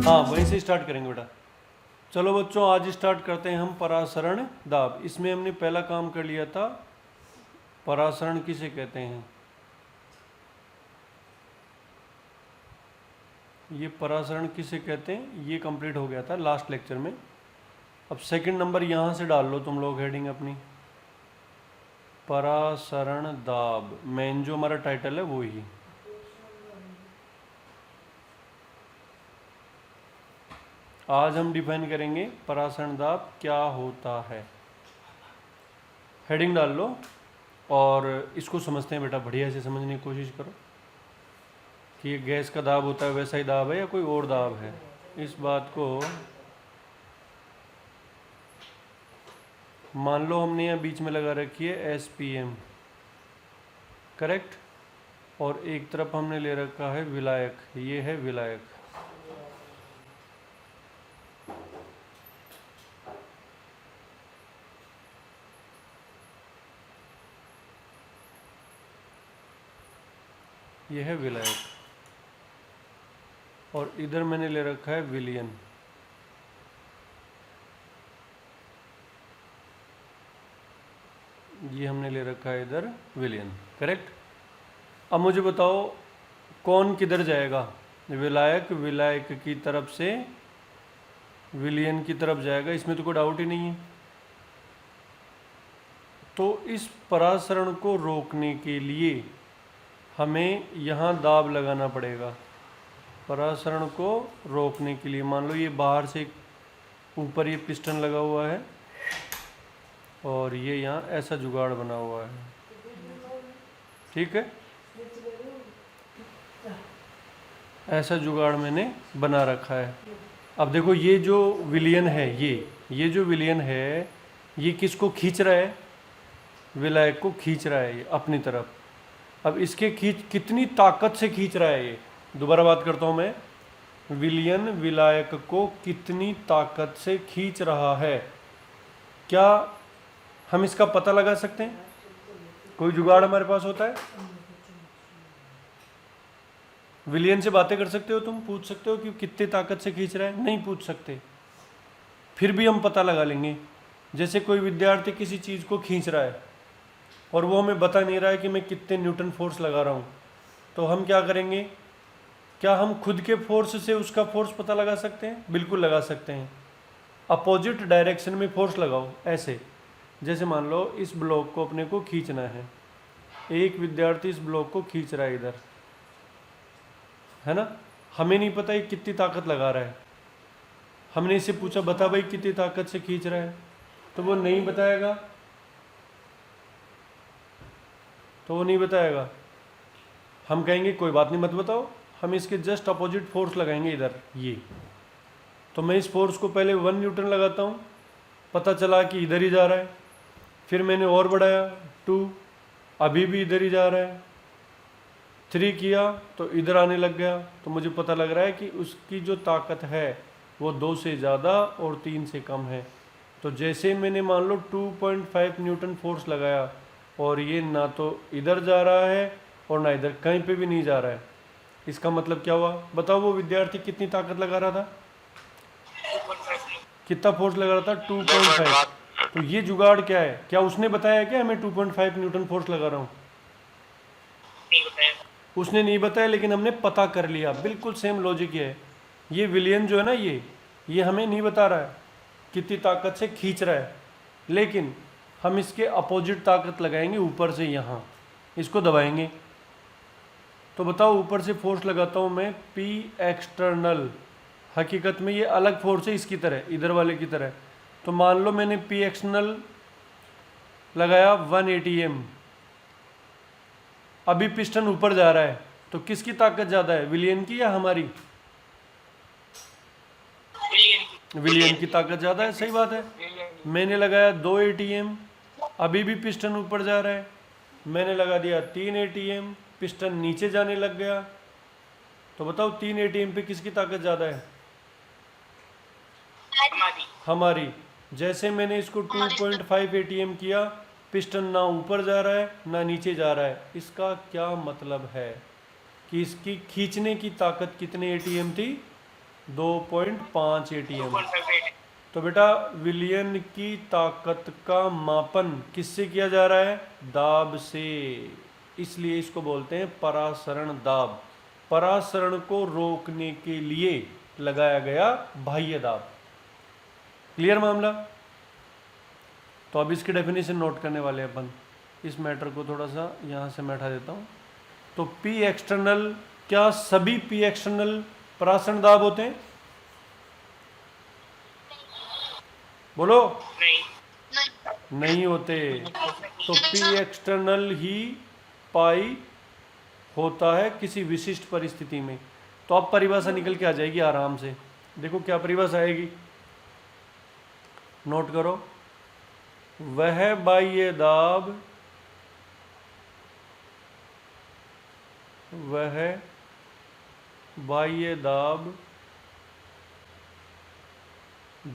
हाँ वहीं से स्टार्ट करेंगे बेटा। चलो बच्चों आज स्टार्ट करते हैं हम परासरण दाब। इसमें हमने पहला काम कर लिया था, परासरण किसे कहते हैं। ये परासरण किसे कहते हैं ये कंप्लीट हो गया था लास्ट लेक्चर में। अब सेकंड नंबर यहाँ से डाल लो तुम लोग हेडिंग अपनी, परासरण दाब। मेन जो हमारा टाइटल है वो ही। आज हम डिफाइन करेंगे परासरण दाब क्या होता है। हेडिंग डाल लो और इसको समझते हैं बेटा, बढ़िया से समझने की कोशिश करो कि ये गैस का दाब होता है वैसा ही दाब है या कोई और दाब है। इस बात को मान लो हमने यहाँ बीच में लगा रखी है SPM, करेक्ट, और एक तरफ हमने ले रखा है विलायक, ये है विलायक। ये है विलायक और इधर मैंने ले रखा है विलियन। ये हमने ले रखा है इधर विलियन, करेक्ट। अब मुझे बताओ कौन किधर जाएगा। विलायक विलायक की तरफ से विलियन की तरफ जाएगा, इसमें तो कोई डाउट ही नहीं है। तो इस परासरण को रोकने के लिए हमें यहाँ दाब लगाना पड़ेगा। परासरण को रोकने के लिए मान लो ये बाहर से ऊपर ये पिस्टन लगा हुआ है और ये यहाँ ऐसा जुगाड़ बना हुआ है, ठीक है। ऐसा जुगाड़ मैंने बना रखा है। अब देखो ये जो विलियन है, ये जो विलियन है ये किसको खींच रहा है, विलायक को खींच रहा है ये अपनी तरफ। अब इसके कितनी ताकत से खींच रहा है ये, दोबारा बात करता हूँ मैं, विलियन विलायक को कितनी ताकत से खींच रहा है, क्या हम इसका पता लगा सकते हैं? कोई जुगाड़ हमारे पास होता है? विलियन से बातें कर सकते हो तुम, पूछ सकते हो कि कितनी ताकत से खींच रहा है? नहीं पूछ सकते, फिर भी हम पता लगा लेंगे। जैसे कोई विद्यार्थी किसी चीज़ को खींच रहा है और वो हमें बता नहीं रहा है कि मैं कितने न्यूटन फोर्स लगा रहा हूँ, तो हम क्या करेंगे? क्या हम खुद के फोर्स से उसका फोर्स पता लगा सकते हैं? बिल्कुल लगा सकते हैं। अपोजिट डायरेक्शन में फोर्स लगाओ ऐसे, जैसे मान लो इस ब्लॉक को अपने को खींचना है, एक विद्यार्थी इस ब्लॉक को खींच रहा है इधर, है ना। हमें नहीं पता ये कितनी ताकत लगा रहा है। हमने इससे पूछा बता भाई कितनी ताकत से खींच रहा है, तो वो नहीं बताएगा, हम कहेंगे कोई बात नहीं मत बताओ, हम इसके जस्ट अपोजिट फोर्स लगाएंगे इधर ये। तो मैं इस फोर्स को पहले 1 न्यूटन लगाता हूँ, पता चला कि इधर ही जा रहा है, फिर मैंने और बढ़ाया 2, अभी भी इधर ही जा रहा है, 3 किया तो इधर आने लग गया, तो मुझे पता लग रहा है कि उसकी जो ताकत है वो 2 से ज़्यादा और 3 से कम है। तो जैसे मैंने मान लो 2.5 न्यूटन फोर्स लगाया और ये ना तो इधर जा रहा है और ना इधर, कहीं पे भी नहीं जा रहा है, इसका मतलब क्या हुआ? बताओ वो विद्यार्थी कितनी ताकत लगा रहा था, कितना फोर्स लगा रहा था? 2.5। तो ये जुगाड़ क्या है? क्या उसने बताया क्या मैं 2.5 न्यूटन फोर्स लगा रहा हूँ? उसने नहीं बताया, लेकिन हमने पता कर लिया। बिल्कुल सेम लॉजिक है। ये विलियन जो है ना, ये हमें नहीं बता रहा है कितनी ताकत से खींच रहा है, लेकिन हम इसके अपोजिट ताकत लगाएंगे ऊपर से, यहाँ इसको दबाएंगे। तो बताओ ऊपर से फोर्स लगाता हूँ मैं P एक्सटर्नल, हकीकत में ये अलग फोर्स है इसकी तरह, इधर वाले की तरह। तो मान लो मैंने P एक्सटर्नल लगाया 1 ATM, अभी पिस्टन ऊपर जा रहा है, तो किसकी ताकत ज़्यादा है, विलियन की या हमारी? विलियन की ताकत ज़्यादा है, सही बात है। मैंने लगाया 2 ATM, अभी भी पिस्टन ऊपर जा रहा है, मैंने लगा दिया 3 ATM, पिस्टन नीचे जाने लग गया। तो बताओ 3 ATM पे किसकी ताकत ज़्यादा है? हमारी। जैसे मैंने इसको 2.5 ATM किया, पिस्टन ना ऊपर जा रहा है ना नीचे जा रहा है। इसका क्या मतलब है कि इसकी खींचने की ताकत कितने ATM थी? 2.5 ATM। तो बेटा विलियन की ताकत का मापन किससे किया जा रहा है? दाब से। इसलिए इसको बोलते हैं परासरण दाब। परासरण को रोकने के लिए लगाया गया बाह्य दाब। क्लियर मामला? तो अब इसकी डेफिनेशन नोट करने वाले हैं अपन। इस मैटर को थोड़ा सा यहाँ से मैं हटा देता हूँ। तो पी एक्सटर्नल, क्या सभी पी एक्सटर्नल परासरण दाब होते हैं? बोलो। नहीं होते। तो पी एक्सटर्नल ही पाई होता है किसी विशिष्ट परिस्थिति में। तो अब परिभाषा निकल के आ जाएगी आराम से। देखो क्या परिभाषा आएगी, नोट करो। वह बाह्य दाब, वह बाह्य दाब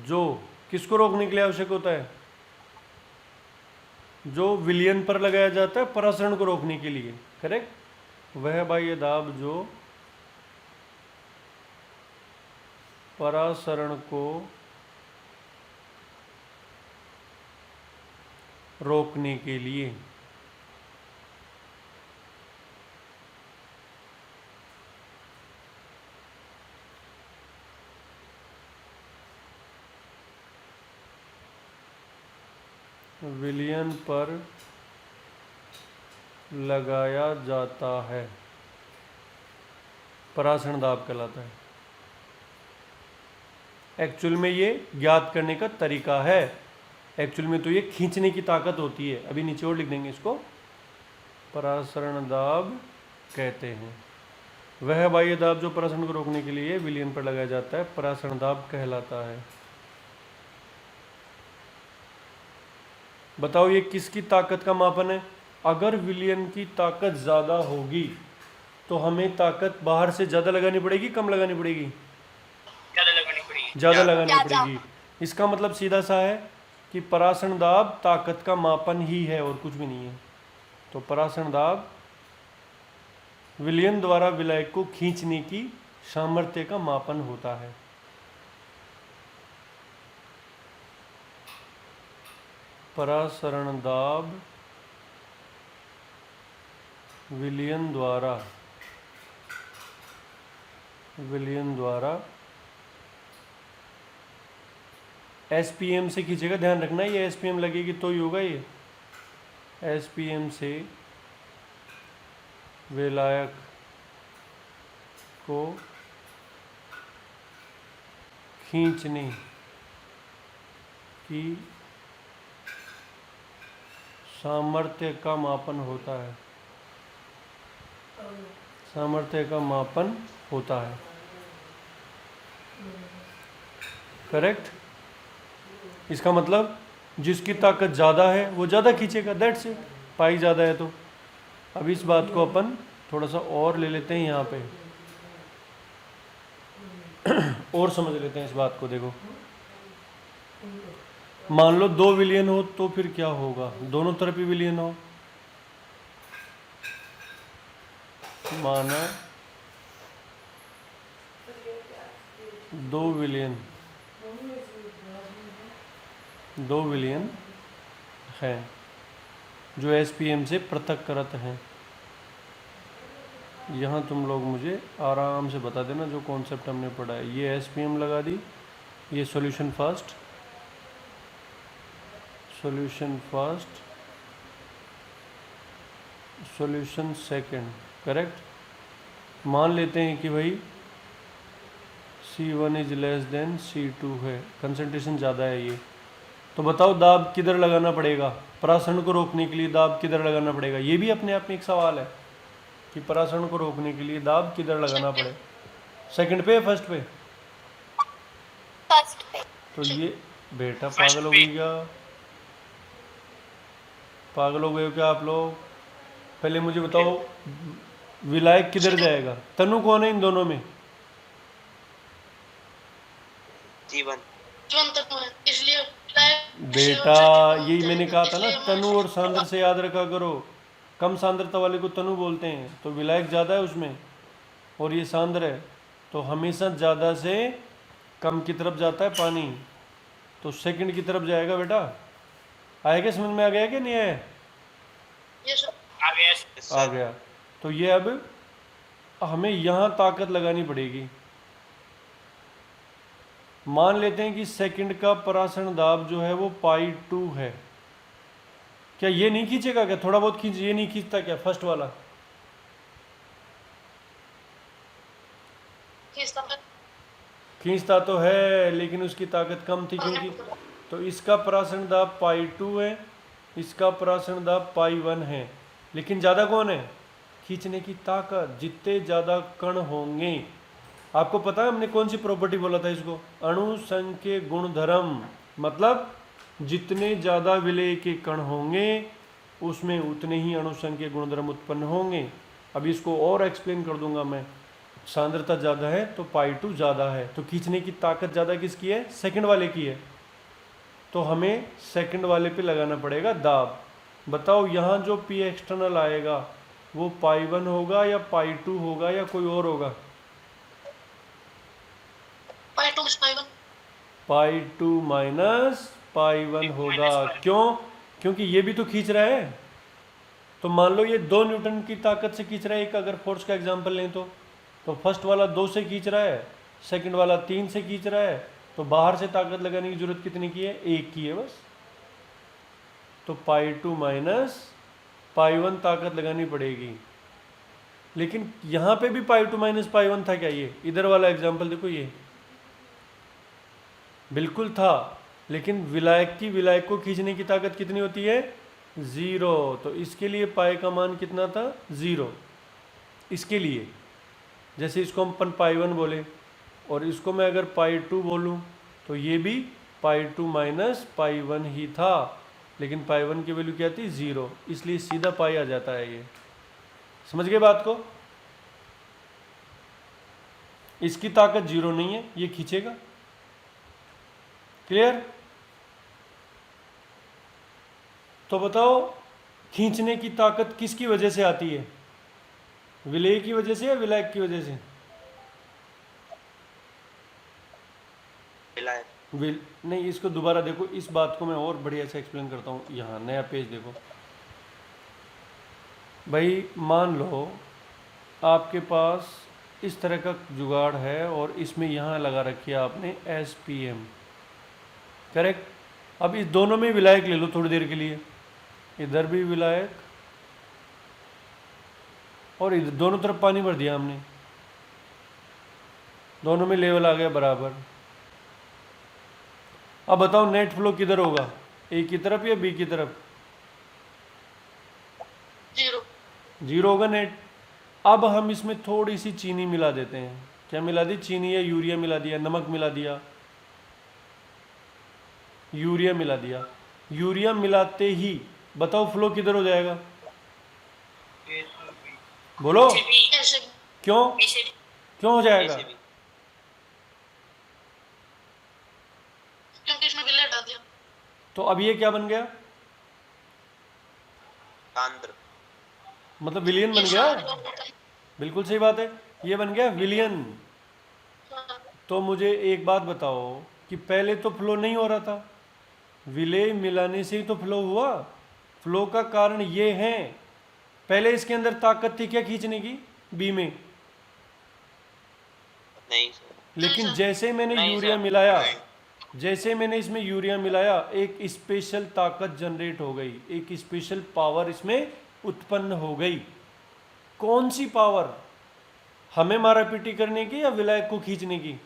जो किसको रोकने के लिए आवश्यक होता है? जो विलयन पर लगाया जाता है परासरण को रोकने के लिए। करेक्ट। वह बाह्य दाब जो परासरण को रोकने के लिए विलयन पर लगाया जाता है, परासरण दाब कहलाता है। एक्चुअल में ये ज्ञात करने का तरीका है। एक्चुअल में तो ये खींचने की ताकत होती है। अभी नीचे और लिख देंगे इसको, परासरण दाब कहते हैं। वह बाह्य दाब जो परासरण को रोकने के लिए विलयन पर लगाया जाता है परासरण दाब कहलाता है। बताओ ये किसकी ताकत का मापन है? अगर विलयन की ताकत ज़्यादा होगी तो हमें ताकत बाहर से ज़्यादा लगानी पड़ेगी, कम लगानी पड़ेगी? ज़्यादा लगानी पड़ेगी। इसका मतलब सीधा सा है कि परासरण दाब ताकत का मापन ही है और कुछ भी नहीं है। तो परासरण दाब विलयन द्वारा विलायक को खींचने की सामर्थ्य का मापन होता है। परासरण दाब विलयन द्वारा एसपीएम से खींचेगा। ध्यान रखना ये एसपीएम लगेगी तो ही होगा। ये एसपीएम से विलायक को खींचने की सामर्थ्य का मापन होता है। सामर्थ्य का मापन होता है। करेक्ट। इसका मतलब जिसकी ताकत ज़्यादा है वो ज़्यादा खींचेगा, दैट्स इट। पाई ज़्यादा है तो। अब इस बात को अपन थोड़ा सा और ले लेते हैं यहाँ पे और समझ लेते हैं इस बात को। देखो मान लो 2 विलयन हो तो फिर क्या होगा? दोनों तरफ ही विलयन हो। माना 2 विलयन हैं जो एसपीएम से पृथक्कृत हैं। यहाँ तुम लोग मुझे आराम से बता देना जो कॉन्सेप्ट हमने पढ़ा है। ये एसपीएम लगा दी, ये solution first, solution second. Correct. मान लेते हैं कि भाई C1 is less then C2 है, कंसंट्रेशन ज़्यादा है ये। तो बताओ दाब किधर लगाना पड़ेगा? परासरण को रोकने के लिए दाब किधर लगाना पड़ेगा? ये भी अपने आप में एक सवाल है कि परासरण को रोकने के लिए दाब किधर लगाना पड़े। सेकंड पे, फर्स्ट पे? फर्स्ट पे। तो ये बेटा पागल हो गई क्या? पागल हो गए हो क्या आप लोग? पहले मुझे बताओ विलायक किधर जाएगा? तनु कौन है इन दोनों में? जीवन तत्व है, इसलिए बेटा यही मैंने कहा था ना, तनु और सांद्र से याद रखा करो। कम सांद्रता वाले को तनु बोलते हैं, तो विलायक ज़्यादा है उसमें और ये सांद्र है, तो हमेशा ज़्यादा से कम की तरफ जाता है पानी, तो सेकंड की तरफ जाएगा बेटा। आएगा, समझ में आ गया कि नहीं आया? Yes sir. आ गया आ गया। तो ये अब हमें यहाँ ताकत लगानी पड़ेगी। मान लेते हैं कि सेकंड का परासरण दाब जो है वो π2 है। क्या ये नहीं खींचेगा? क्या थोड़ा बहुत खींच, ये नहीं खींचता क्या फर्स्ट वाला? खींचता है। खींचता तो है, लेकिन उसकी ताकत कम थी क्योंकि, तो इसका परासरण दाब π2 है, इसका परासरण दाब π1 है, लेकिन ज़्यादा कौन है? खींचने की ताकत। जितने ज़्यादा कण होंगे, आपको पता है हमने कौन सी प्रॉपर्टी बोला था इसको? अणुसंख्य गुणधर्म। मतलब जितने ज़्यादा विलेय के कण होंगे उसमें उतने ही अणुसंख्य गुणधर्म उत्पन्न होंगे। अब इसको और एक्सप्लेन कर दूंगा मैं। सांद्रता ज़्यादा है तो π2 ज़्यादा है, तो खींचने की ताकत ज़्यादा किसकी है? सेकंड वाले की है। तो हमें सेकंड वाले पे लगाना पड़ेगा दाब। बताओ यहाँ जो P एक्सटर्नल आएगा वो π1 होगा या π2 होगा या कोई और होगा? π2 is π1। π2 माइनस π1 होगा। क्यों? क्योंकि ये भी तो खींच रहा है। तो मान लो ये 2 न्यूटन की ताकत से खींच रहा है, एक अगर फोर्स का एग्जांपल लें तो फर्स्ट वाला 2 से खींच रहा है, सेकंड वाला 3 से खींच रहा है, तो बाहर से ताकत लगाने की जरूरत कितनी की है? 1 की है बस। तो π2 माइनस π1 ताकत लगानी पड़ेगी। लेकिन यहाँ पे भी π2 माइनस π1 था क्या? ये इधर वाला एग्जाम्पल देखो, ये बिल्कुल था, लेकिन विलायक को खींचने की ताकत कितनी होती है? 0। तो इसके लिए पाई का मान कितना था? 0। इसके लिए जैसे इसको हम अपन π1 बोले और इसको मैं अगर π2 बोलूं तो ये भी π2 माइनस π1 ही था, लेकिन π1 की वैल्यू क्या थी? 0। इसलिए सीधा पाई आ जाता है। ये समझ गए बात को? इसकी ताकत 0 नहीं है, ये खींचेगा। क्लियर? तो बताओ खींचने की ताकत किसकी वजह से आती है? विलेय की वजह से या विलायक की वजह से? नहीं, इसको दोबारा देखो, इस बात को मैं और बढ़िया से एक्सप्लेन करता हूँ। यहाँ नया पेज देखो भाई। मान लो आपके पास इस तरह का जुगाड़ है और इसमें यहाँ लगा रखी है आपने SPM, करेक्ट? अब इस दोनों में विलायक ले लो थोड़ी देर के लिए, इधर भी विलायक और इधर, दोनों तरफ पानी भर दिया हमने, दोनों में लेवल आ गया बराबर। अब बताओ नेट फ्लो किधर होगा? A की तरफ या B की तरफ? 0 होगा नेट। अब हम इसमें थोड़ी सी चीनी मिला देते हैं। क्या मिला दी? चीनी या यूरिया मिला दिया, नमक मिला दिया, यूरिया मिला दिया। यूरिया मिलाते ही बताओ फ्लो किधर हो जाएगा? बोलो क्यों? क्यों हो जाएगा? क्योंकि इसमें विलेय डाल दिया। तो अब ये क्या बन गया? सांद्र, मतलब विलियन बन गया। बिल्कुल सही बात है, ये बन गया विलियन। तो मुझे एक बात बताओ कि पहले तो फ्लो नहीं हो रहा था, विलेय मिलाने से ही तो फ्लो हुआ। फ्लो का कारण ये है, पहले इसके अंदर ताकत थी क्या खींचने की? बी में नहीं सर। लेकिन जैसे मैंने नहीं यूरिया सर, मिलाया, नहीं। जैसे मैंने इसमें यूरिया मिलाया, एक स्पेशल ताकत जनरेट हो गई, एक स्पेशल पावर इसमें उत्पन्न हो गई। कौन सी पावर? हमें मारा पीटी करने की या विलायक को खींचने की?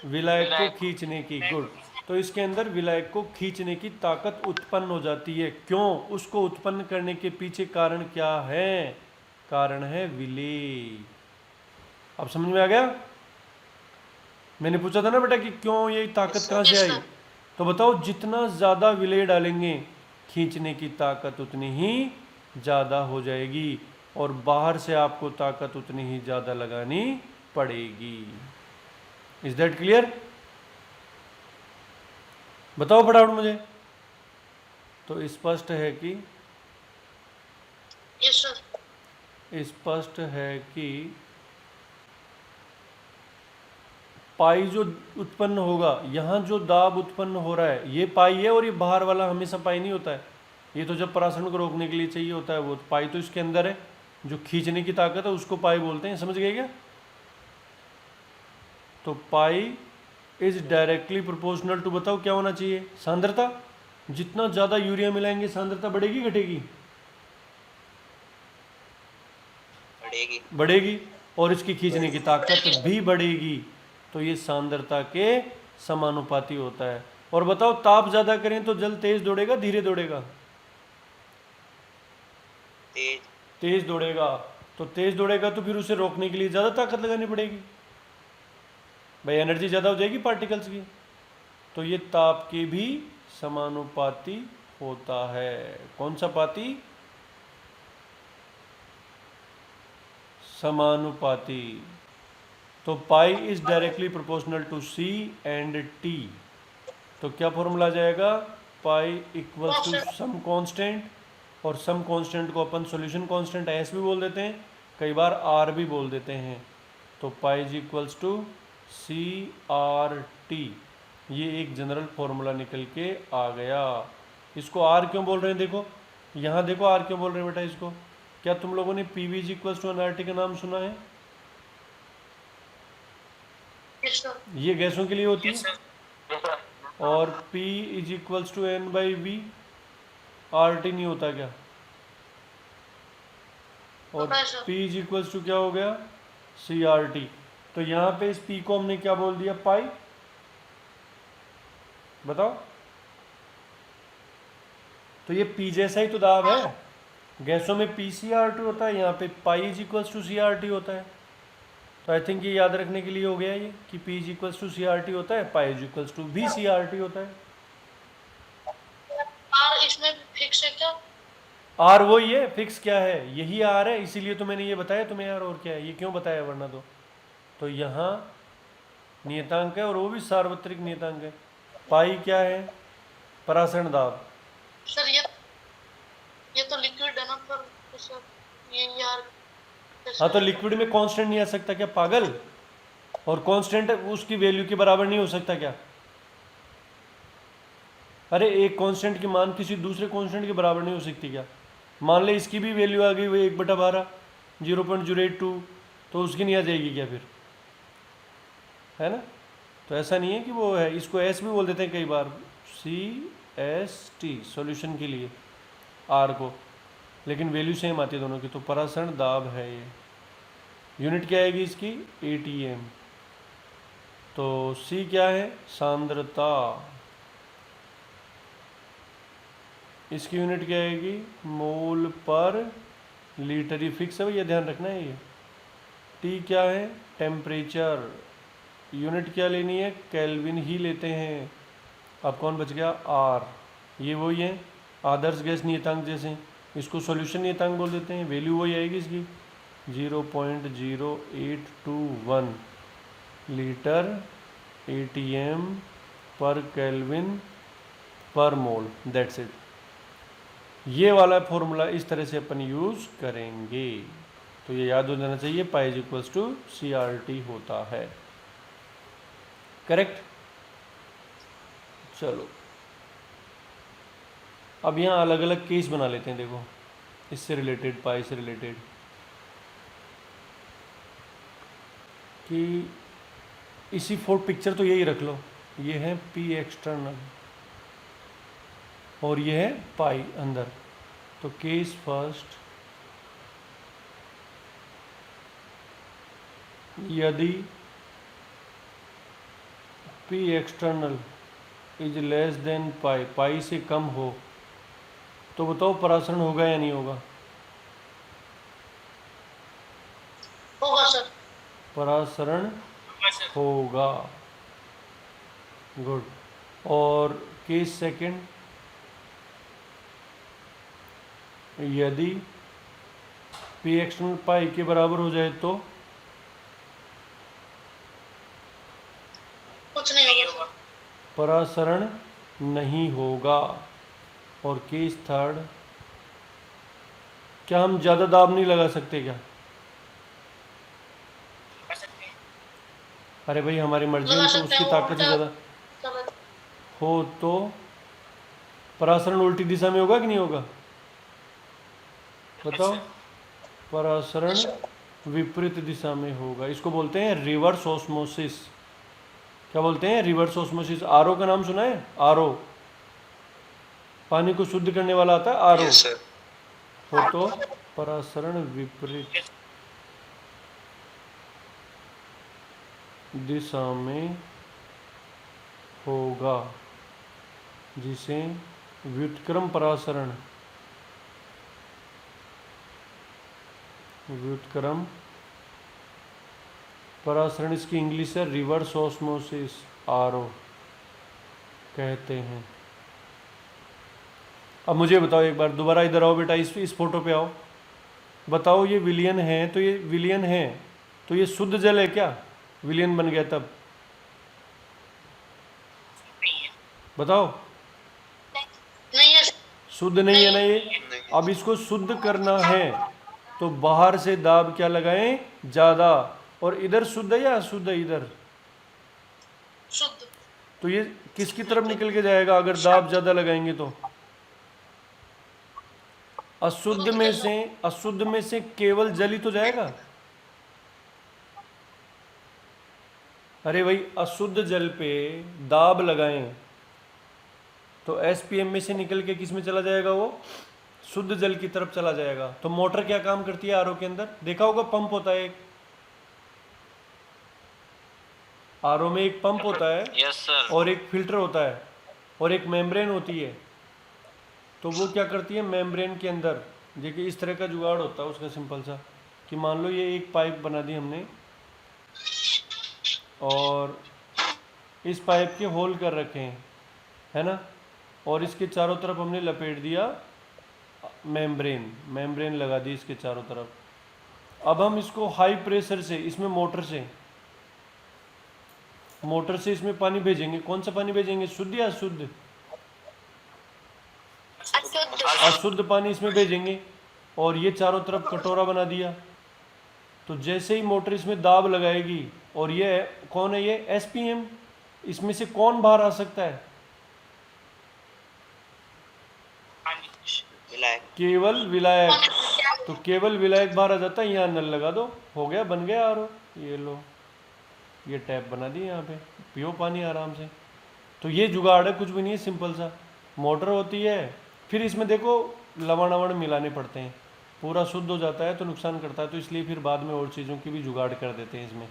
विलायक को खींचने की। गुड। तो इसके अंदर विलायक को खींचने की ताकत उत्पन्न हो जाती है। क्यों? उसको उत्पन्न करने के पीछे कारण क्या है? कारण है विलेय। अब समझ में आ गया? मैंने पूछा था ना बेटा कि क्यों ये ताकत कहाँ से आई? तो बताओ जितना ज़्यादा विलेय डालेंगे खींचने की ताकत उतनी ही ज़्यादा हो जाएगी और बाहर से आपको ताकत उतनी ही ज़्यादा लगानी पड़ेगी। Is that clear? बताओ फटाफट मुझे। तो स्पष्ट है कि यस सर। स्पष्ट है कि पाई जो उत्पन्न होगा, यहाँ जो दाब उत्पन्न हो रहा है ये पाई है, और ये बाहर वाला हमेशा पाई नहीं होता है। ये तो जब परासरण को रोकने के लिए चाहिए होता है, वो पाई तो इसके अंदर है, जो खींचने की ताकत है उसको पाई बोलते हैं। समझ गए क्या? तो pi is directly proportional to, बताओ क्या होना चाहिए? सांद्रता। जितना ज़्यादा यूरिया मिलाएंगे सांद्रता बढ़ेगी घटेगी? बढ़ेगी। बढ़ेगी। और इसकी खींचने की ताकत भी बढ़ेगी। तो ये सांद्रता के समानुपाती होता है। और बताओ ताप ज़्यादा करें तो जल तेज दौड़ेगा धीरे दौड़ेगा? तेज। तेज दौड़ेगा। तो तेज दौड़ेगा तो फिर उसे रोकने के लिए ज़्यादा ताकत लगानी पड़ेगी भाई, एनर्जी ज़्यादा हो जाएगी पार्टिकल्स की। तो ये ताप के भी समानुपाती होता है। कौन सा पाती? समानुपाती। तो pi is directly proportional to C and T. तो क्या फॉर्मूला आ जाएगा? Pi equals to some constant, और सम कांस्टेंट को अपन सॉल्यूशन कांस्टेंट एस भी बोल देते हैं, कई बार आर भी बोल देते हैं। तो pi is equals to C R T. ये एक जनरल फॉर्मूला निकल के आ गया। इसको आर क्यों बोल रहे हैं? देखो यहाँ देखो आर क्यों बोल रहे हैं बेटा इसको। क्या तुम लोगों ने P V is equals to n R T का नाम सुना है? Yes sir. ये गैसों के लिए होती है। और P is equals to n by V, R T नहीं होता क्या? और होता है sir. P is equals to क्या हो गया? C R T. तो यहाँ पे इस P को हमने क्या बोल दिया? पाई। बताओ। तो ये P जैसा ही तो दाब है। गैसों में पी सी आर टी होता है, यहाँ पे pi is equals to C R T होता है। तो आई थिंक ये याद रखने के लिए हो गया ये कि P is equals to C R T होता है, पाई इज इक्वल्स टू भी सी आर टी होता है। आर इसमें फिक्स है क्या? आर वही है, फिक्स क्या है? यही आर है, इसीलिए तो मैंने ये बताया तुम्हें यार, और क्या है ये क्यों बताया वरना तो यहाँ नियतांक है और वो भी सार्वत्रिक नियतांक है। पाई क्या है? परासरण दाब। सर ये तो लिक्विड है ना सर, तो सर ये यार कैसे हाँ तो लिक्विड में कांस्टेंट नहीं आ सकता क्या पागल? और कांस्टेंट उसकी वैल्यू के बराबर नहीं हो सकता क्या? अरे एक कांस्टेंट की मान किसी दूसरे कांस्टेंट के बराबर नहीं हो सकती क्या? मान ले इसकी भी वैल्यू आ गई वो 1/12 0.082, तो उसकी नहीं आ जाएगी क्या फिर? है ना? तो ऐसा नहीं है कि वो है, इसको एस भी बोल देते हैं कई बार, सी एस टी सॉल्यूशन के लिए आर को, लेकिन वैल्यू सेम आती है दोनों की। तो परासरण दाब है ये। यूनिट क्या आएगी इसकी? एटीएम। तो सी क्या है? सांद्रता। इसकी यूनिट क्या आएगी? मोल पर लीटर। ये फिक्स है भैया, ध्यान रखना है ये। टी क्या है? टेम्परेचर। यूनिट क्या लेनी है? केल्विन ही लेते हैं। अब कौन बच गया? आर। ये वही है आदर्श गैस नियतांक जैसे, इसको सॉल्यूशन नियतांक बोल देते हैं। वैल्यू वही आएगी इसकी 0.0821 लीटर एटीएम पर केल्विन पर मोल। That's it. ये वाला फॉर्मूला इस तरह से अपन यूज़ करेंगे। तो ये याद हो जाना चाहिए, pi is equals to C R T होता है। करेक्ट? चलो अब यहाँ अलग अलग केस बना लेते हैं। देखो इससे रिलेटेड, पाई से रिलेटेड, कि इसी फोर पिक्चर तो यही रख लो। ये है पी एक्सटर्नल और ये है पाई अंदर। तो केस फर्स्ट, यदि P external is less than pi, pi से कम हो, तो बताओ परासरण होगा या नहीं होगा? होगा सर। परासरण होगा। गुड। और केस सेकंड, यदि पी एक्सटर्नल पाई के बराबर हो जाए तो कुछ नहीं होगा। परासरण नहीं होगा। और केस थर्ड, क्या हम ज़्यादा दाब नहीं लगा सकते क्या? कर सकते हैं। अरे भाई हमारी मर्जी, लगा हम तो सकते उसकी हैं, वो ताकत से उल्टा ज़्यादा चला। हो तो परासरण उल्टी दिशा में होगा कि नहीं होगा? बताओ। परासरण विपरीत दिशा में होगा, इसको बोलते हैं रिवर्स ऑस्मोसिस। क्या बोलते हैं? Reverse osmosis. आरओ का नाम सुना है? आरओ, पानी को शुद्ध करने वाला आता है आरओ। Yes sir. हो तो परासरण विपरीत दिशा में होगा, जिसे व्युत्क्रम परासरण, व्युत्क्रम परासरण, इसकी इंग्लिश है रिवर्स ऑस्मोसिस, आरओ कहते हैं। अब मुझे बताओ एक बार, दोबारा इधर आओ बेटा, इस फोटो पे आओ। बताओ, ये विलियन है, तो ये विलियन है तो ये शुद्ध जल है क्या? विलियन बन गया तब? नहीं है। बताओ। नहीं है। शुद्ध नहीं है ना ये? नहीं। अब इसको शुद्ध करना है तो बाहर से दाब क्या लगाएं? ज़्यादा। और इधर शुद्ध है या अशुद्ध है? इधर। शुद्ध। तो ये किसकी तरफ निकल के जाएगा अगर दाब ज़्यादा लगाएंगे तो? अशुद्ध में से, अशुद्ध में से केवल जल ही तो जाएगा। अरे भाई अशुद्ध जल पे दाब लगाएं तो एसपीएम में से निकल के किस में चला जाएगा? वो शुद्ध जल की तरफ चला जाएगा। तो मोटर क्या काम करती है आरओ के अंदर? देखा होगा, पंप होता है एक, आरओ में एक पंप होता है यस सर। और एक फिल्टर होता है और एक मेम्ब्रेन होती है। तो वो क्या करती है मेम्ब्रेन के अंदर? देखिए इस तरह का जुगाड़ होता है उसका, सिंपल सा, कि मान लो ये एक पाइप बना दी हमने और इस पाइप के होल कर रखे हैं, है ना, और इसके चारों तरफ हमने लपेट दिया मेम्ब्रेन, मेम्ब्रेन लगा दी इसके चारों तरफ। अब हम इसको हाई प्रेशर से, इसमें मोटर से इसमें पानी भेजेंगे। कौन सा पानी भेजेंगे? शुद्ध या अशुद्ध? अशुद्ध। अशुद्ध पानी इसमें भेजेंगे और ये चारों तरफ कटोरा बना दिया। तो जैसे ही मोटर इसमें दाब लगाएगी, और ये कौन है? ये एसपीएम। इसमें से कौन बाहर आ सकता है? विलायक। केवल विलायक। तो केवल विलायक बाहर आ जाता है। यहाँ नल लगा दो, हो गया, बन गया आरओ। ये लो, ये टैप बना दी, यहाँ पे पियो पानी आराम से। तो ये जुगाड़ है, कुछ भी नहीं है, सिंपल सा। मोटर होती है, फिर इसमें देखो लवण अवण मिलाने पड़ते हैं, पूरा शुद्ध हो जाता है तो नुकसान करता है, तो इसलिए फिर बाद में और चीज़ों की भी जुगाड़ कर देते हैं इसमें।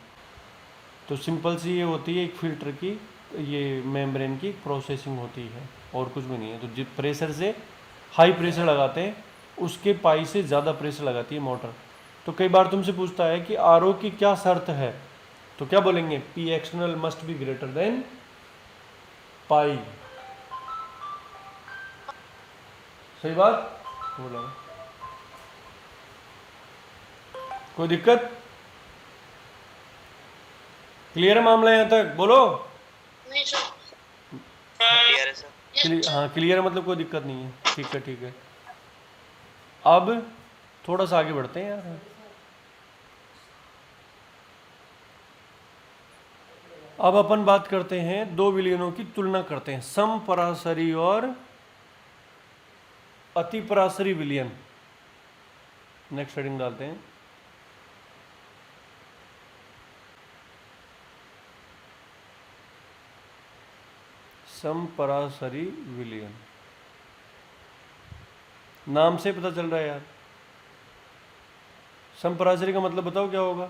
तो सिंपल सी ये होती है एक फिल्टर की, ये मेम्ब्रेन की प्रोसेसिंग होती है, और कुछ भी नहीं है। तो जिस प्रेशर से हाई प्रेशर लगाते हैं उसके पाई से ज़्यादा प्रेशर लगाती है मोटर। तो कई बार तुमसे पूछता है कि आरओ की क्या शर्त है, तो क्या बोलेंगे? P external must be greater than pi. सही बात बोला। कोई दिक्कत? क्लियर है मामला यहाँ तक? बोलो। नहीं सर। क्लियर है सर। हाँ क्लियर है, मतलब कोई दिक्कत नहीं है। ठीक है ठीक है। अब थोड़ा सा आगे बढ़ते हैं यार। अब अपन बात करते हैं, दो विलयनों की तुलना करते हैं, समपरासरी और अतिपरासरी विलयन। नेक्स्ट हेडिंग डालते हैं। समपरासरी विलयन, नाम से पता चल रहा है यार। समपरासरी का मतलब बताओ क्या होगा?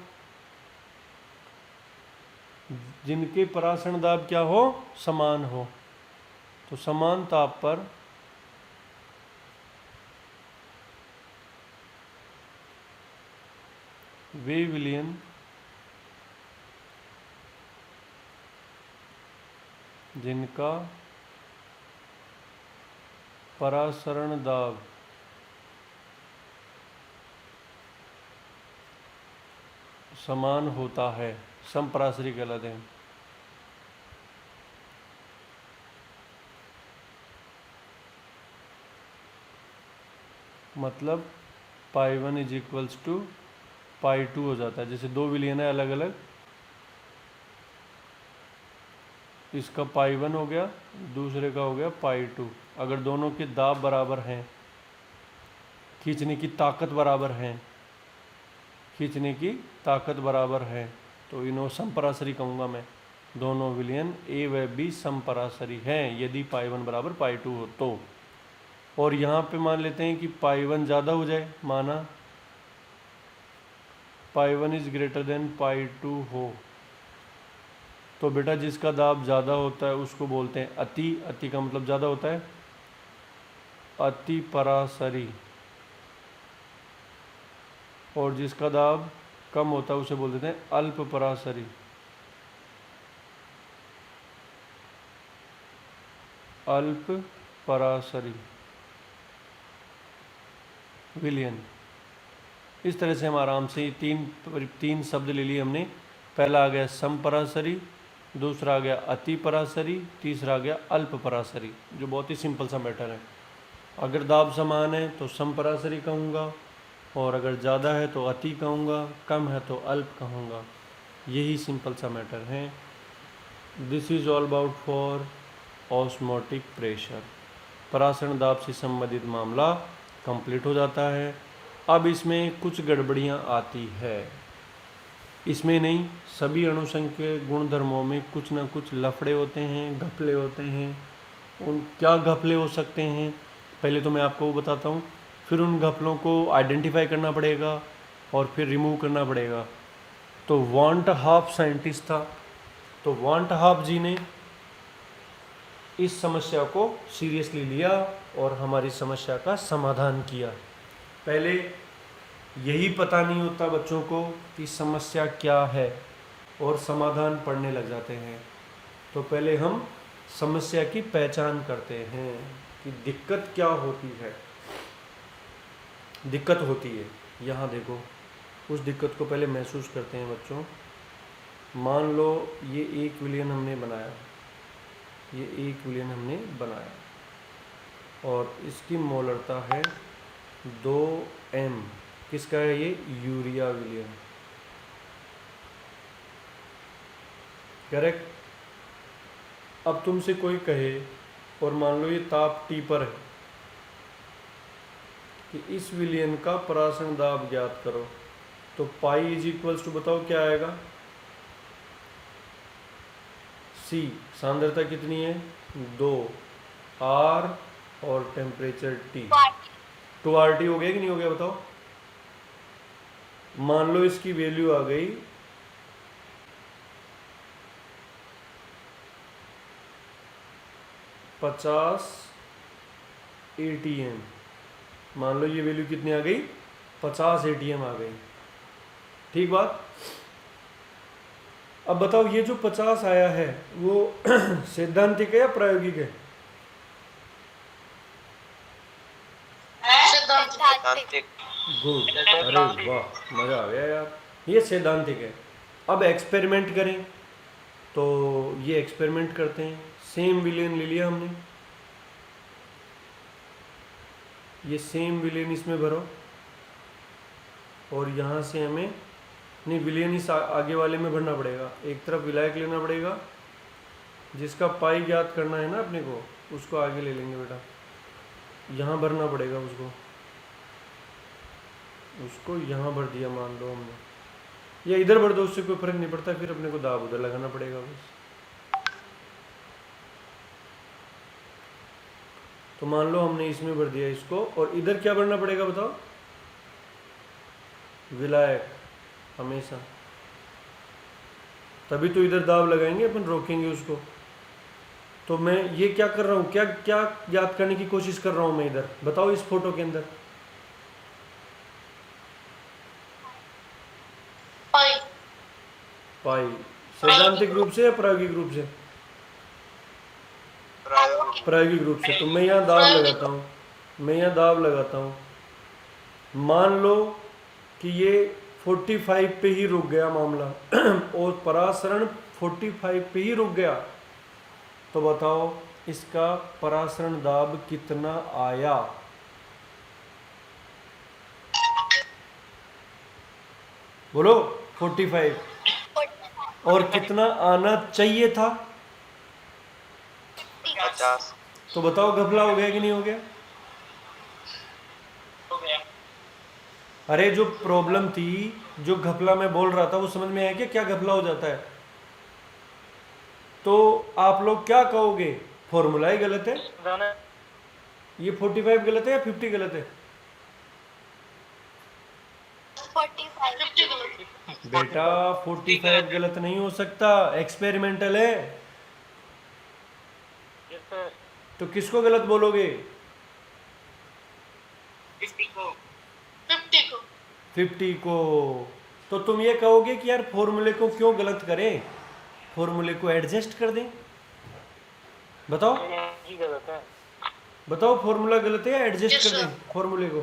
जिनके परासरण दाब क्या हो? समान हो। तो समान ताप पर वे विलयन जिनका परासरण दाब समान होता है, समपरासरी कहलाते हैं। मतलब पाई 1 इज इक्वल्स टू पाई 2 हो जाता है। जैसे दो विलियन है अलग अलग, इसका पाई 1 हो गया, दूसरे का हो गया पाई 2। अगर दोनों के दाब बराबर हैं, खींचने की ताकत बराबर है, खींचने की ताकत बराबर है, तो इन्हों समपरासरी कहूँगा मैं। दोनों विलियन ए व बी समपरासरी हैं यदि पाई 1 बराबर पाई 2 हो तो। और यहाँ पे मान लेते हैं कि पाई 1 ज़्यादा हो जाए, माना पाई 1 इज ग्रेटर देन पाई 2 हो, तो बेटा जिसका दाब ज़्यादा होता है उसको बोलते हैं अति। अति का मतलब ज़्यादा होता है, अति परासरी। और जिसका दाब कम होता है उसे बोल देते हैं अल्प परासरी। अल्प परासरी विलियन। इस तरह से हम आराम से तीन शब्द ले लिए हमने। पहला आ गया समपरासरी, दूसरा आ गया अति परासरी, तीसरा आ गया अल्प परासरी, जो बहुत ही सिंपल सा मैटर है। अगर दाब समान है तो समपरासरी कहूँगा, और अगर ज़्यादा है तो अति कहूँगा, कम है तो अल्प कहूँगा। यही सिंपल सा मैटर है। This is all about for osmotic pressure. परासरण दाब से संबंधित मामला कंप्लीट हो जाता है। अब इसमें कुछ गड़बड़ियाँ आती है। इसमें नहीं, सभी अणुसंख्यक गुणधर्मों में कुछ ना कुछ लफड़े होते हैं, घपले होते हैं। उन क्या घपले हो सकते हैं पहले तो मैं आपको वो बताता हूँ, फिर उन घपलों को आइडेंटिफाई करना पड़ेगा और फिर रिमूव करना पड़ेगा। तो वॉन्ट हाफ साइंटिस्ट था, तो वॉन्ट हाफ जी ने इस समस्या को सीरियसली लिया और हमारी समस्या का समाधान किया। पहले यही पता नहीं होता बच्चों को कि समस्या क्या है और समाधान पढ़ने लग जाते हैं। तो पहले हम समस्या की पहचान करते हैं कि दिक्कत क्या होती है। दिक्कत होती है, यहाँ देखो, उस दिक्कत को पहले महसूस करते हैं बच्चों। मान लो ये 1 विलियन हमने बनाया, ये 1 विलियन हमने बनाया और इसकी मोलरता है 2m। किसका है ये? यूरिया विलियन। करेक्ट। अब तुमसे कोई कहे और मान लो ये ताप T पर है कि इस विलियन का परासरण दाब ज्ञात करो, तो पाई इज इक्वल्स टू बताओ क्या आएगा? C सांद्रता कितनी है? 2 R और टेम्परेचर T। 2RT हो गया कि नहीं हो गया बताओ? मान लो इसकी वैल्यू आ गई 50 ATM। मान लो ये वैल्यू कितनी आ गई? 50 ATM आ गई। ठीक बात। अब बताओ ये जो 50 आया है वो सैद्धांतिक है या प्रायोगिक है? सैद्धांतिक। गुड, अरे वाह, मज़ा आ गया यार। ये सैद्धांतिक है। अब एक्सपेरिमेंट करें, तो ये एक्सपेरिमेंट करते हैं। सेम विलियन ले लिया हमने, ये सेम विलियन इसमें भरो और यहाँ से हमें नहीं, विलियन इस आगे वाले में भरना पड़ेगा। एक तरफ विलायक लेना पड़ेगा, जिसका पाई ज्ञात करना है ना अपने को, उसको आगे ले लेंगे बेटा। यहाँ भरना पड़ेगा उसको यहाँ भर दिया मान लो हमने, या इधर भर दो, उससे कोई फर्क नहीं पड़ता, फिर अपने को दाब उधर लगाना पड़ेगा बस। तो मान लो हमने इसमें भर दिया इसको, और इधर क्या भरना पड़ेगा बताओ? विलायक हमेशा, तभी तो इधर दाब लगाएंगे अपन, रोकेंगे उसको। तो मैं ये क्या कर रहा हूँ, क्या क्या याद करने की कोशिश कर रहा हूँ मैं इधर, बताओ इस फोटो के अंदर? पाई। सैद्धांतिक रूप से या प्रायोगिक रूप से? प्रायोगिक रूप से। तो मैं यहाँ दाब लगाता हूँ, मान लो कि ये 45 पे ही रुक गया मामला और परासरण 45 पे ही रुक गया, तो बताओ इसका परासरण दाब कितना आया? बोलो 45। और कितना आना चाहिए था? 50 तो बताओ घपला हो गया कि नहीं हो गया? हो गया। अरे जो प्रॉब्लम थी, जो घपला मैं बोल रहा था, वो समझ में आया क्या क्या घपला हो जाता है? तो आप लोग क्या कहोगे? फॉर्मूला ही गलत है। ये 45 गलत है या 50 गलत है? 50 गलत। बेटा 45 गलत नहीं हो सकता, एक्सपेरिमेंटल है। तो किसको गलत बोलोगे? 50 को 50 को 50 को। तो तुम ये कहोगे कि यार फॉर्मूले को क्यों गलत करें, फॉर्मूले को एडजस्ट कर दें? बताओ गलत है। बताओ, फॉर्मूला गलत है या एडजस्ट Yes, कर sir. दें फॉर्मूले को?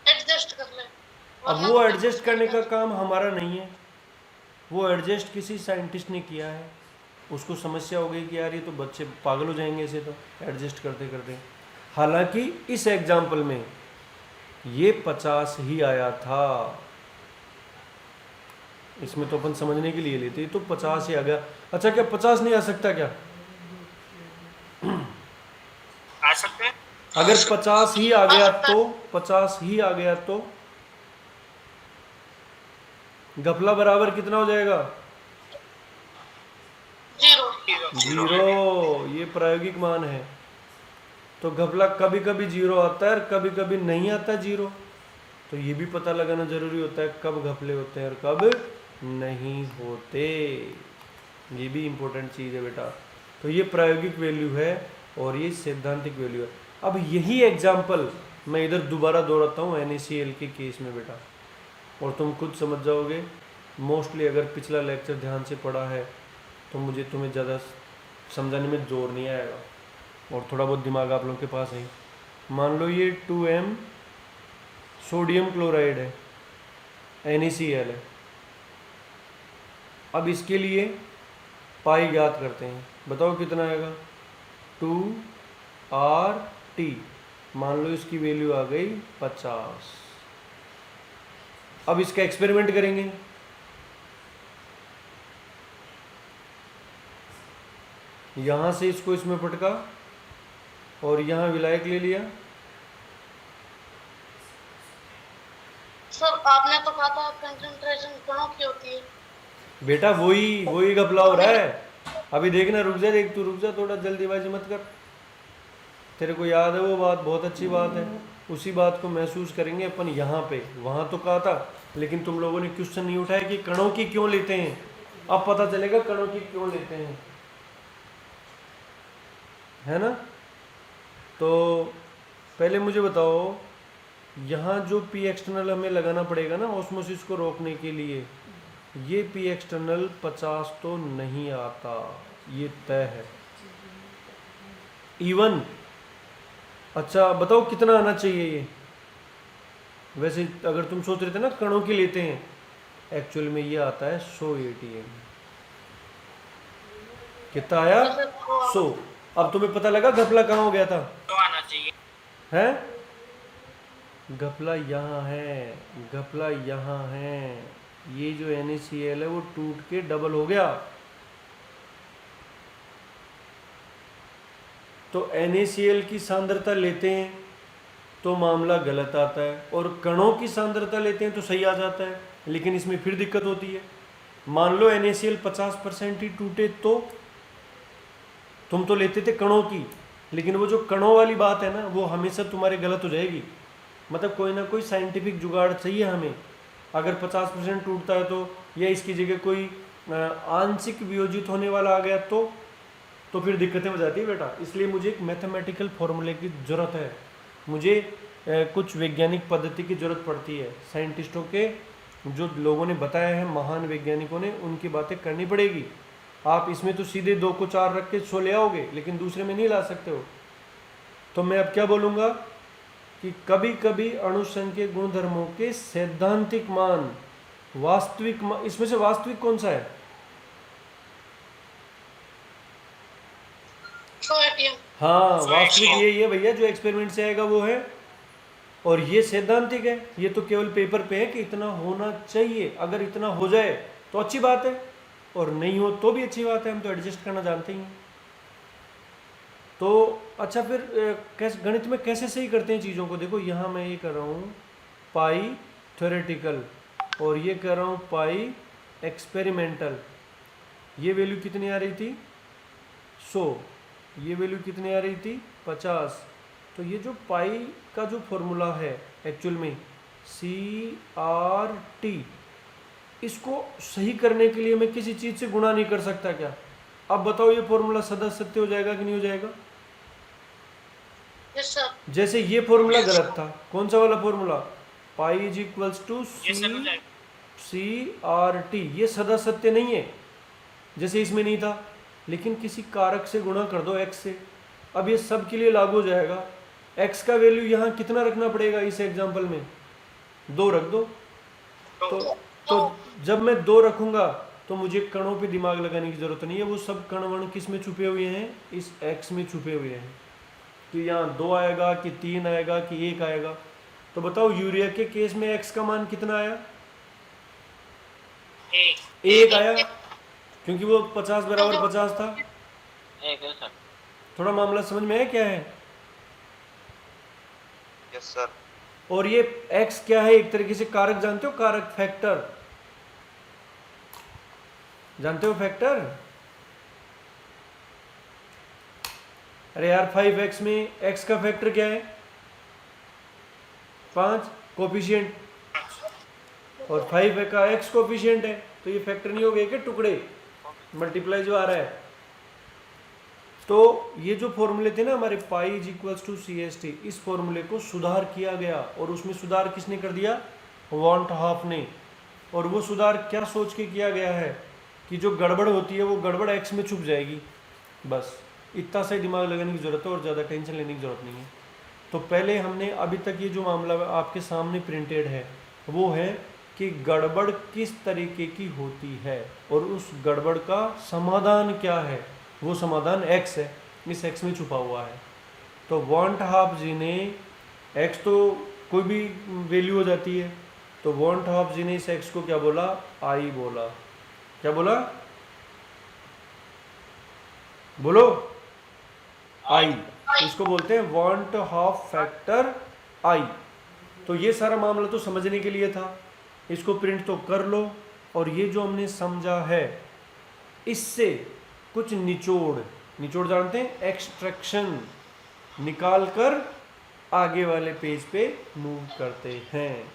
एडजस्ट कर ले। अब वो एडजस्ट करने का काम हमारा नहीं है, वो एडजस्ट किसी साइंटिस्ट ने किया है। उसको समस्या हो गई कि यार ये तो बच्चे पागल हो जाएंगे इसे तो एडजस्ट करते करते। हालांकि इस एग्जाम्पल में ये 50 ही आया था, इसमें तो अपन समझने के लिए लेते, तो 50 ही आ गया। अच्छा, क्या 50 नहीं आ सकता क्या? आ सकते हैं। अगर 50 ही आ गया तो 50 ही आ गया तो घपला बराबर कितना हो जाएगा? 0। जीरो। ये प्रायोगिक मान है। तो घपला कभी कभी जीरो आता है और कभी कभी नहीं आता जीरो। तो ये भी पता लगाना जरूरी होता है कब घपले होते हैं और कब नहीं होते। ये भी इम्पोर्टेंट चीज़ है बेटा। तो ये प्रायोगिक वैल्यू है और ये सैद्धांतिक वैल्यू है। अब यही एग्जाम्पल मैं इधर दोबारा दोहराता हूँ NaCl के केस में बेटा, और तुम खुद समझ जाओगे। मोस्टली अगर पिछला लेक्चर ध्यान से पढ़ा है तो मुझे तुम्हें ज़्यादा समझाने में जोर नहीं आएगा और थोड़ा बहुत दिमाग आप लोगों के पास है। मान लो ये 2M सोडियम क्लोराइड है, NaCl है। अब इसके लिए पाई ज्ञात करते हैं, बताओ कितना आएगा? 2RT। मान लो इसकी वैल्यू आ गई 50। अब इसका एक्सपेरिमेंट करेंगे। यहां से इसको इसमें पटका और यहां विलायक ले लिया। सर आपने तो कहा था कंसंट्रेशन कणों की होती है। बेटा वही घपला हो रहा है। अभी देखना, रुक जा, देख तू रुक जा, थोड़ा जल्दीबाजी मत कर। तेरे को याद है वो बात, बहुत अच्छी बात है। उसी बात को महसूस करेंगे अपन यहाँ पे। वहाँ तो कहा था, लेकिन तुम लोगों ने क्वेश्चन नहीं उठाया कि कणों की क्यों लेते हैं। अब पता चलेगा कणों की क्यों लेते हैं, है ना? तो पहले मुझे बताओ, यहाँ जो पी एक्सटर्नल हमें लगाना पड़ेगा ना ऑस्मोसिस को रोकने के लिए, ये पी एक्सटर्नल 50 तो नहीं आता, ये तय है। इवन अच्छा बताओ कितना आना चाहिए ये? वैसे अगर तुम सोच रहे थे ना कणों के लेते हैं, एक्चुअल में ये आता है 100 ATM। कितना आया? 100। अब तुम्हें पता लगा घपला कहाँ हो गया था? तो आना चाहिए। है घपला यहाँ है, घपला यहाँ है। ये जो NaCl है वो टूट के डबल हो गया। तो NaCl की सांद्रता लेते हैं तो मामला गलत आता है, और कणों की सांद्रता लेते हैं तो सही आ जाता है। लेकिन इसमें फिर दिक्कत होती है। मान लो NaCl 50% ही टूटे तो तुम तो लेते थे कणों की, लेकिन वो जो कणों वाली बात है ना, वो हमेशा तुम्हारे गलत हो जाएगी। मतलब कोई ना कोई साइंटिफिक जुगाड़ चाहिए हमें। अगर 50% टूटता है तो, या इसकी जगह कोई आंशिक वियोजित होने वाला आ गया तो फिर दिक्कतें हो जाती है बेटा। इसलिए मुझे एक मैथमेटिकल फॉर्मूले की ज़रूरत है, मुझे कुछ वैज्ञानिक पद्धति की ज़रूरत पड़ती है। साइंटिस्टों के, जो लोगों ने बताया है, महान वैज्ञानिकों ने, उनकी बातें करनी पड़ेगी। आप इसमें तो सीधे 2 को 4 रख के 100 ले आओगे, लेकिन दूसरे में नहीं ला सकते हो। तो मैं अब क्या बोलूँगा कि कभी कभी अणुसंख्यक गुणधर्मों के सैद्धांतिक मान, वास्तविक मान, इसमें से वास्तविक कौन सा है? 100 ATM। हाँ, वास्तविक यही है भैया, जो एक्सपेरिमेंट से आएगा वो है और ये सैद्धांतिक है, ये तो केवल पेपर पे है कि इतना होना चाहिए। अगर इतना हो जाए तो अच्छी बात है, और नहीं हो तो भी अच्छी बात है, हम तो एडजस्ट करना जानते ही हैं। तो अच्छा, फिर कैसे गणित में कैसे सही करते हैं चीज़ों को? देखो यहाँ मैं ये कर रहा हूँ पाई थ्योरेटिकल, और ये कर रहा हूँ पाई एक्सपेरिमेंटल। ये वैल्यू कितनी आ रही थी? 100। ये वैल्यू कितनी आ रही थी? 50। तो ये जो पाई का जो फॉर्मूला है एक्चुअल में CRT, इसको सही करने के लिए मैं किसी चीज़ से गुणा नहीं कर सकता क्या? अब बताओ ये फॉर्मूला सदा सत्य हो जाएगा कि नहीं हो जाएगा? Yes sir. जैसे ये फॉर्मूला गलत था, कौन सा वाला formula? Pi is equals to ये सब हो जाएगा। CRT, ये सदा सत्य नहीं है, जैसे इसमें नहीं था। लेकिन किसी कारक से गुणा कर दो x से, अब ये सब के लिए लागू हो जाएगा। x का वैल्यू यहाँ कितना रखना पड़ेगा? इस एग्जांपल में 2 रख दो। तो जब मैं 2 रखूंगा तो मुझे कणों पे दिमाग लगाने की जरूरत नहीं है। वो सब कण वण किस में छुपे हुए हैं? इस x में छुपे हुए हैं। कि यहाँ 2 आएगा कि 3 आएगा कि 1 आएगा? तो बताओ यूरिया के केस में x का मान कितना आया? 1 आया, क्योंकि वो 50 बराबर 50 था। एक है सर। थोड़ा मामला समझ में आया क्या है? Yes sir. और ये x क्या है? एक तरीके से कारक, जानते हो कारक, फैक्टर जानते हो? फैक्टर, अरे यार 5x में x का फैक्टर क्या है? 5 कोफिशिएंट, और 5 का x कोफिशिएंट है, तो ये फैक्टर नहीं हो गए क्या? टुकड़े मल्टीप्लाई जो आ रहा है। तो ये जो फॉर्मूले थे ना हमारे, pi is equals to CST, इस फॉर्मूले को सुधार किया गया। और उसमें सुधार किसने कर दिया? वॉन्ट हाफ ने। और वो सुधार क्या सोच के किया गया है कि जो गड़बड़ होती है वो गड़बड़ x में छुप जाएगी। बस इतना सा ही दिमाग लगाने की ज़रूरत है, और ज़्यादा टेंशन लेने की ज़रूरत नहीं है। तो पहले हमने अभी तक ये जो मामला आपके सामने प्रिंटेड है वो है कि गड़बड़ किस तरीके की होती है, और उस गड़बड़ का समाधान क्या है। वो समाधान x है, इस x में छुपा हुआ है। तो वॉन्ट हाफ जी ने, x तो कोई भी वैल्यू हो जाती है, तो वॉन्ट हाफ जी ने इस x को क्या बोला? I बोला। क्या बोला? बोलो। I, इसको बोलते हैं वॉन्ट हाफ फैक्टर I। तो ये सारा मामला तो समझने के लिए था, इसको प्रिंट तो कर लो। और ये जो हमने समझा है, इससे कुछ निचोड़ जानते हैं, एक्सट्रैक्शन निकाल कर आगे वाले पेज पे मूव करते हैं।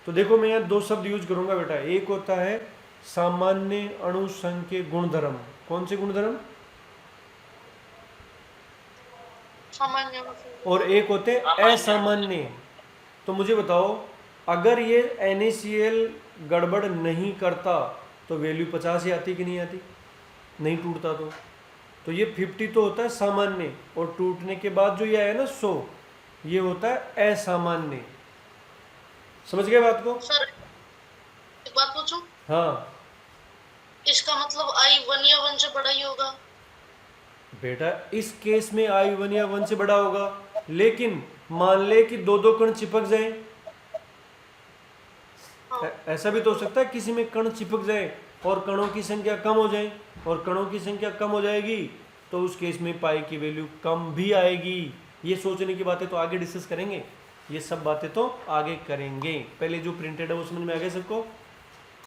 तो देखो मैं यहाँ 2 शब्द यूज करूंगा बेटा। एक होता है सामान्य अणु संघ के गुणधर्म। कौन से गुणधर्म? सामान्य। और एक होते हैं असामान्य। तो मुझे बताओ, अगर ये NaCl गड़बड़ नहीं करता तो वैल्यू 50 ही आती कि नहीं आती? नहीं टूटता तो ये 50 तो होता है सामान्य, और टूटने के बाद जो ये आया ना 100, ये होता है असामान्य। समझ गए बात को? सर एक बात पूछूं? हाँ इसका मतलब I 1 या 1 से बड़ा ही होगा? बेटा, इस केस में I 1 या 1 से बड़ा होगा, लेकिन मान ले कि 2 कण चिपक जाए। ऐसा भी तो हो सकता है किसी में कण चिपक जाए और कणों की संख्या कम हो जाए, और कणों की संख्या कम हो जाएगी तो उस केस में पाई की वैल्यू कम भी आएगी। ये सोचने की बातें तो आगे डिस्कस करेंगे, ये सब बातें तो आगे करेंगे। पहले जो प्रिंटेड है वो समझ में आ गया सबको?